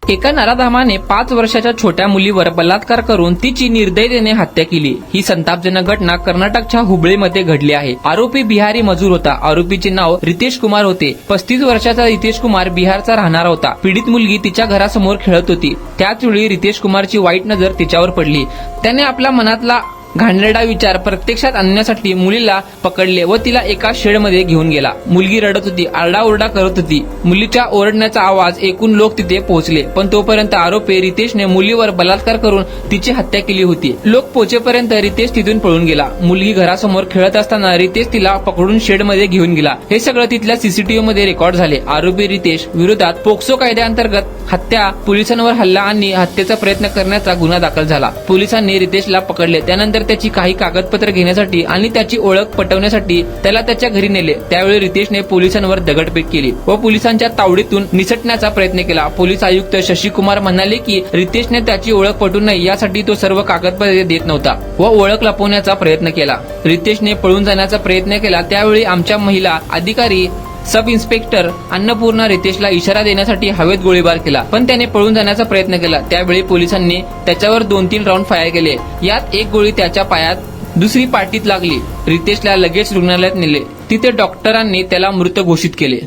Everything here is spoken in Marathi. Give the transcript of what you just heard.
एका नराधामाने 5 वर्षाच्या छोट्या मुलीवर बलात्कार करून तिची निर्दयतेने हत्या केली। ही संतापजनक घटना कर्नाटकच्या हुबळीमध्ये घडली आहे। आरोपी बिहारी मजूर होता। आरोपीचे नाव रितेश कुमार होते। 35 वर्षाचा रितेश कुमार बिहारचा राहणारा होता। पीडित मुलगी तिच्या घरासमोर खेळत होती। त्याच वेळी रितेश कुमारची वाईट नजर तिच्यावर पडली। त्याने आपल्या मनातला घाणेरडा विचार प्रत्यक्षात आणण्यासाठी मुलीला पकडले व तिला एका शेडमध्ये घेऊन गेला। मुलगी रडत होती, आरडाओरडा करत होती। मुलीच्या ओरडण्याचा आवाज ऐकून लोक तिथे पोहोचले, पण तोपर्यंत आरोपी रितेशने मुलीवर बलात्कार करून तिची हत्या केली होती। लोक पोहोचेपर्यंत रितेश तिथून पळून गेला। मुलगी घरासमोर खेळत असताना रितेश तिला पकडून शेडमध्ये घेऊन गेला। हे सगळं तिथल्या सीसीटीव्ही मध्ये रेकॉर्ड झाले। आरोपी रितेश विरोधात पोक्सो कायद्याअंतर्गत हत्या, पोलिसांवर हल्ला आणि हत्येचा प्रयत्न करण्याचा गुन्हा दाखल झाला। पोलिसांनी रितेशला पकडले। त्यानंतर त्याची काही कागदपत्र घेण्यासाठी आणि त्याची ओळख पटवण्यासाठी त्याला त्याच्या घरी नेले। त्यावेळी रितेशने पोलिसांवर दगडफेक केली व पोलिसांच्या तावडीतून निसटण्याचा प्रयत्न केला। पोलीस आयुक्त शशिकुमार म्हणाले की रितेशने त्याची ओळख पटवू नये यासाठी तो सर्व कागदपत्रे देत नव्हता व ओळख लपवण्याचा प्रयत्न केला। रितेशने पळून जाण्याचा प्रयत्न केला। त्यावेळी आमच्या महिला अधिकारी सब इन्स्पेक्टर अन्नपूर्णा रितेशला इशारा देण्यासाठी हवेत गोळीबार केला, पण त्याने पळून जाण्याचा प्रयत्न केला। त्यावेळी पोलिसांनी त्याच्यावर 2-3 राऊंड फायर केले। यात एक गोळी त्याच्या पायात, दुसरी पाठीत लागली। रितेशला लगेच रुग्णालयात नेले। तिथे डॉक्टरांनी त्याला मृत घोषित केले।